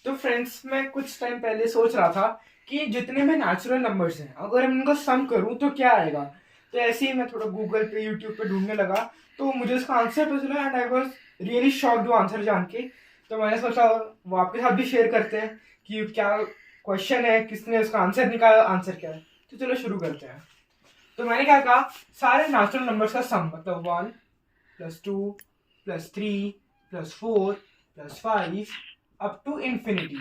तो फ्रेंड्स, मैं कुछ टाइम पहले सोच रहा था कि जितने भी नेचुरल नंबर्स हैं अगर मैं इनको सम करूं तो क्या आएगा। तो ऐसे ही मैं थोड़ा गूगल पे यूट्यूब पे ढूंढने लगा, तो मुझे उसका आंसर पता चला and I was really shocked वो आंसर जान के। तो मैंने सोचा वो आपके साथ भी शेयर करते हैं कि क्या क्वेश्चन है, किसने उसका आंसर निकाला, आंसर क्या है। तो चलो शुरू करते हैं। तो मैंने क्या कहा, सारे नेचुरल नंबर्स का सम मतलब 1 + 2 + 3 + 4 + 5 अप टू इंफिनिटी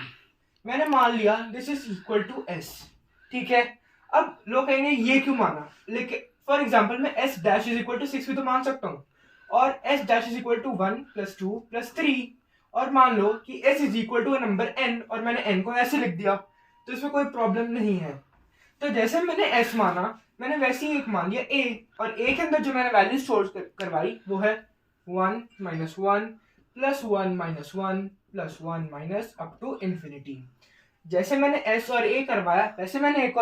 मैंने मान लिया this is equal to S. ठीक है। अब लोग कहेंगे ये क्यों माना, लेकिन फॉर एग्जाम्पल मैं S dash is equal to 6 भी तो मान सकता हूँ, और S dash is equal to 1 + 2 + 3, और मान लो कि S is equal to number N और मैंने एन को ऐसे लिख दिया, तो इसमें कोई प्रॉब्लम नहीं है। तो जैसे मैंने एस माना, मैंने वैसे ही एक मान लिया ए, और ए के अंदर जो मैंने वैल्यू स्टोर करवाई वो है 1 - 1 + 1 - 1 + 1 अप टू इंफिनिटी। जैसे मैंने एस और ए करवाया वैसे मैंने एक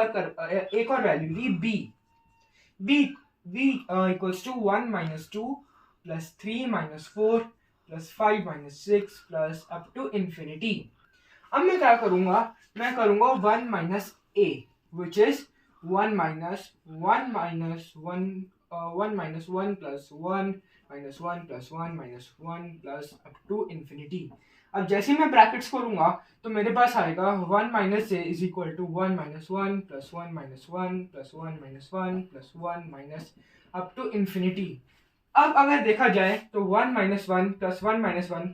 और वैल्यू ली B. B B equals to 1 - 2 + 3 - 4 + 5 - 6 up to infinity. अब मैं क्या करूंगा, मैं करूंगा 1 - a which is 1 - 1 plus up to infinity. अब जैसे मैं ब्रैकेट्स खोलूंगा तो मेरे पास आएगा 1 - j is equal to 1 - 1 + 1 - 1 + 1 + 1 + 1 minus up to infinity. अब अगर देखा जाए तो 1 - 1 + 1 + 1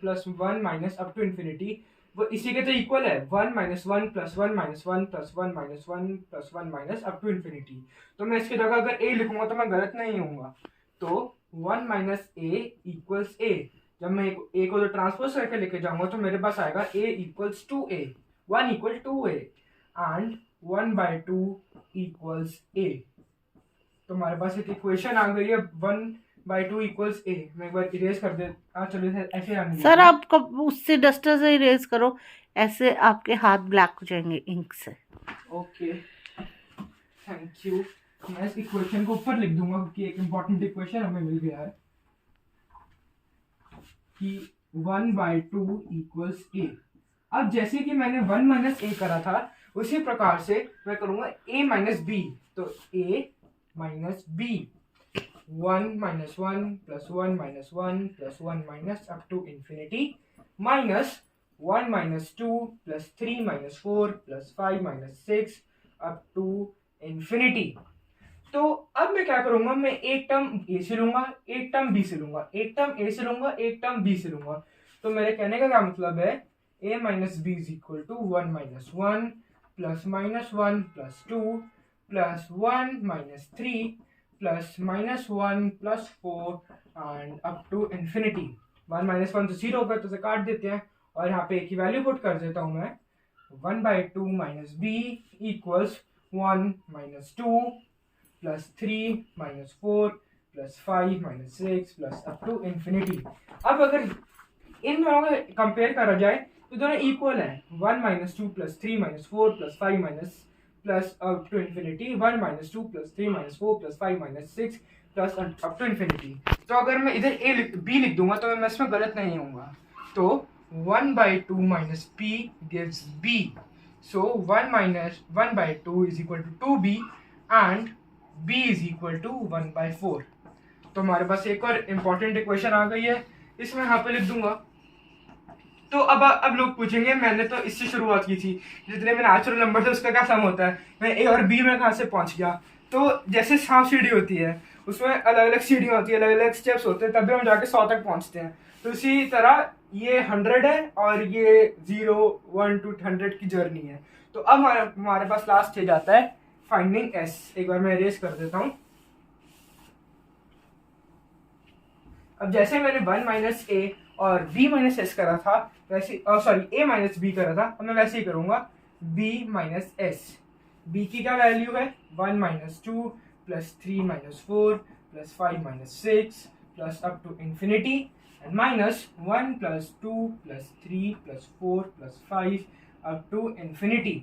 + 1 माइनस अप टू इंफिनिटी वो इसी के तो इक्वल है 1 - 1 + 1 + 1 + 1 + 1 + 1 माइनस अप टू इंफिनिटी। तो मैं इसकी जगह अगर a लिखूंगा तो मैं गलत नहीं होऊंगा। तो 1 - a इक्वल्स a। जब मैं a को जो ट्रांसपोज करके लेके जाऊंगा तो मेरे पास आएगा a equals to a, 1 equal to a and 1/2 equals a। तो हमारे पास एक इक्वेशन आ गई है 1/2 इक्वल्स a। मैं एक बार इरेज कर दे। चलो ऐसे आने सर देते हैं। आप कब उससे डस्टर से इरेज करो, ऐसे आपके हाथ ब्लैक हो जाएंगे इंक से। Okay, thank you. मैं इस इक्वेशन को ऊपर लिख दूंगा क्योंकि एक इंपॉर्टेंट इक्वेशन हमें मिल गया है कि 1/2 इक्वल्स a। अब जैसे कि मैंने 1 - a करा था उसी प्रकार से मैं करूंगा a - b। तो a - b 1 - 1 + 1 - 1 + 1 minus up to infinity minus 1 - 2 + 3 - 4 + 5 - 6 up to infinity. तो अब मैं क्या करूंगा, मैं एक टर्म ए से लूंगा, एक टर्म बी से लूंगा, एक टर्म ए से लूंगा, एक टर्म बी से लूंगा। तो मेरे कहने का क्या मतलब है, a - b is equal to 1 - 1 + -1 + 2 + 1 - 3 + -1 + 4 and up to infinity. 1 - 1 तो 0 होगा तो उसे काट देते हैं, और यहाँ पे एक ही वैल्यू पुट कर देता हूं मैं। 1/2 - b equals 1 - 2 +3 - 4 +5 - 6 up to infinity. अब अगर इन दोनों को कंपेयर करा जाए तो दोनों इक्वल है। 1 - 2 +3 - 4 +5 plus up to infinity 1 - 2 +3 - 4 +5 - 6 plus up to infinity. तो अगर मैं इधर बी लिख दूंगा तो मैं इसमें गलत नहीं होऊंगा। तो 1/2 - p gives b। So 1/2 is equal to 2b and b is equal to 1/4। तो हमारे पास एक और इंपॉर्टेंट इक्वेशन आ गई है, इसमें यहाँ पे लिख दूंगा। तो अब लोग पूछेंगे मैंने तो इससे शुरुआत की थी, जितने में नेचुरल नंबर थे उसका क्या सम होता है, मैं ए और बी में कहाँ से पहुंच गया। तो जैसे सांप सीढ़ी होती है उसमें अलग अलग सीढ़ियाँ होती है, अलग अलग स्टेप्स होते हैं, तभी हम जाके 100 तक पहुंचते हैं। तो इसी तरह ये 100 है और ये 0 1 to 100 की जर्नी है। तो अब हमारे पास लास्ट स्टेज आता है फाइंडिंग एस। एक बार मैं इरेज कर देता हूँ। अब जैसे मैंने 1 - a और b - s करा था वैसे, सॉरी a - b करा था, अब मैं वैसे ही करूंगा b - s। b की क्या वैल्यू है 1 - 2 + 3 - 4 + 5 - 6 plus up to infinity and minus 1 + 2 + 3 + 4 + 5 up to infinity.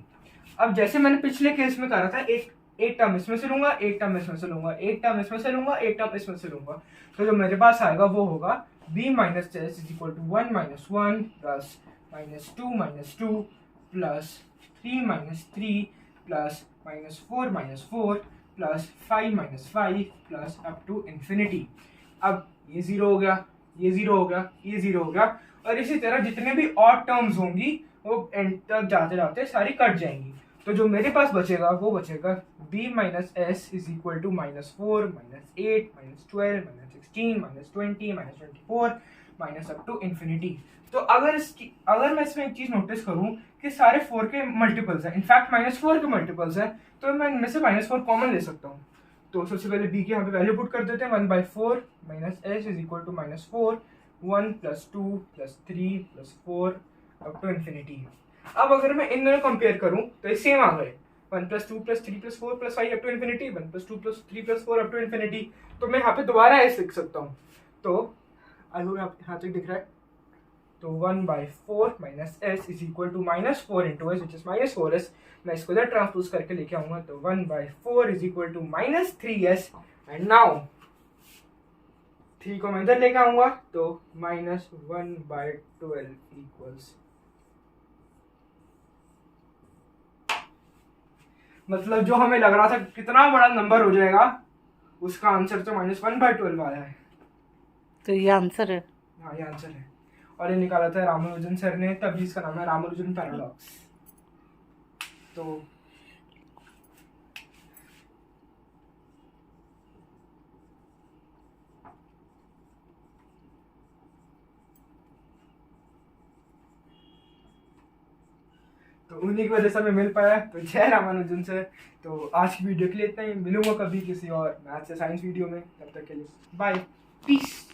अब जैसे मैंने पिछले केस में करा था, एक एक टर्म इसमें से लूंगा, एक टर्म इसमें से लूंगा, एक टर्म इसमें से लूंगा, एक टर्म इसमें से लूंगा। तो जो मेरे पास आएगा वो होगा b - s is equal to 1 - 1 + -2 plus 3 plus -4 plus 5 plus up to infinity. अब ये 0 हो गया, ये 0 हो गया, ये 0 हो गया, और इसी तरह जितने भी ऑड टर्म्स होंगी वो एंड तक जाते जाते सारी कट जाएंगी। तो जो मेरे पास बचेगा वो बचेगा b minus S is equal to -4 -8 -12 -16 -20 -24 minus up to infinity. तो अगर मैं इसमें एक चीज नोटिस करूं कि सारे 4 के मल्टीपल्स हैं, इनफैक्ट -4 के मल्टीपल्स हैं, तो मैं इनमें से -4 कॉमन ले सकता हूँ। तो सबसे पहले b की यहाँ पे वैल्यू पुट कर देते हैं, 1/4 minus S is equal to -4 1 + 2 + 3 + 4 up to infinity. अब अगर मैं इन दोनों कंपेयर करूं तो ये सेम आ गए, 1 + 2 + 3 + 4 + 5 up to infinity, 1 + 2 + 3 + 4 up to infinity. तो मैं यहाँ पे दोबारा ऐसे लिख सकता हूँ। तो आई होप यहाँ तक दिख रहा है। तो 1/4 minus S is equal to -4 into S which is -4s। मैं इसको इधर ट्रांसपोज करके लेके आऊंगा, तो 1/4 is equal to -3s। And now 3 को मैं इधर लेके आऊंगा, तो -1/12 इक्वल्स, मतलब जो हमें लग रहा था कितना बड़ा नंबर हो जाएगा, उसका आंसर तो -1/12 आया है। तो ये आंसर है। हाँ, ये आंसर है, और ये निकाला था रामानुजन सर ने, तभी इसका नाम है रामानुजन पैराडॉक्स। तो उन्हीं की वजह से हमें मिल पाया। तो जय रामानुजन सर। तो आज की वीडियो के लिए इतना ही, मिलूंगा कभी किसी और मैथ्स या साइंस वीडियो में, तब तक के लिए बाय, पीस।